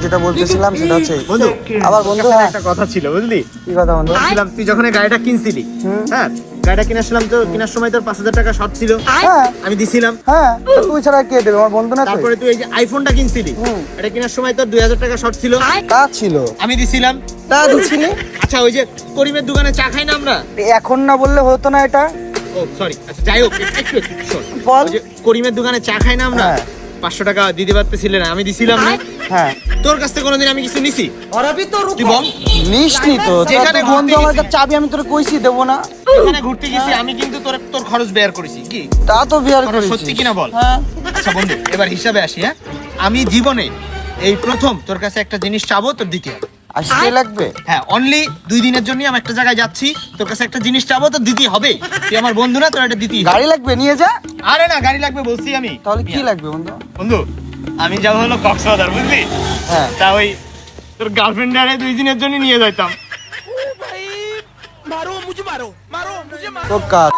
যেটা বলতেছিলাম সেটা হচ্ছে বন্ধু আবার বন্ধু একটা কথা ছিল বুঝলি, কি কথা বন্ধু? বলছিলাম তুই যখন এই গাড়িটা কিনছিলি, হ্যাঁ গাড়িটা কিনেছিলাম তো কেনার সময় তোর 5,000 টাকা শর্ট ছিল, হ্যাঁ আমি দিছিলাম। হ্যাঁ, তুই ছাড়া কে দেবে? আমার বন্ধু না তো। তারপরে তুই এই যে আইফোনটা কিনছিলি, এটা কেনার সময় তোর 2,000 টাকা শর্ট ছিল, তা ছিল, আমি দিছিলাম। তা দিছিলি। আচ্ছা ওই যে করিমের দোকানে চা খাই না আমরা, এখন না বললে হতো না এটা। ও সরি, আচ্ছা যাই হোক একটু শোন। বল। ওই যে করিমের দোকানে চা খাই না আমরা, হ্যাঁ। 500 টাকা দিতে পারতেছিলে না, আমি দিছিলাম না। হ্যাঁ, তোর কাছ থেকে কোনোদিন আমি কিছু নিছি? তুই বল। নিসনি তো। যেখানে তোর বন্ধু ঘুরতে আমার গেছি। কাছে চাবি আমি তোর কইছি দেবো না। ওখানে ঘুরতে গেছি আমি, কিন্তু তোর খরচ বের করেছি কি? তা তো বিয়ার কথা করেছি। সত্যি কিনা বল। হ্যাঁ। আচ্ছা বন্ধু এবার হিসাবে আসি। হ্যাঁ, আমি জীবনে এই প্রথম তোর কাছে একটা জিনিস চাবো, তোর দিতে হবে। আসতে লাগবে। হ্যাঁ, অনলি 2 দিনের জন্য আমি একটা জায়গায় যাচ্ছি, তোর কাছে একটা জিনিস চাবো, তোর দিতেই হবে। তুই আমার বন্ধু না, তোর এটা দিতেই হবে। গাড়ি লাগবে, নিয়ে যা। আরে না, গাড়ি লাগবে বলছি আমি। তাহলে কি লাগবে বন্ধু? বন্ধু আমি যাবো হলো কক্সবাজার, বুঝলি? হ্যাঁ। তা ওই তোর গার্লফ্রেন্ডারে 2 দিনের জন্য নিয়ে যাইতাম। তো কাজ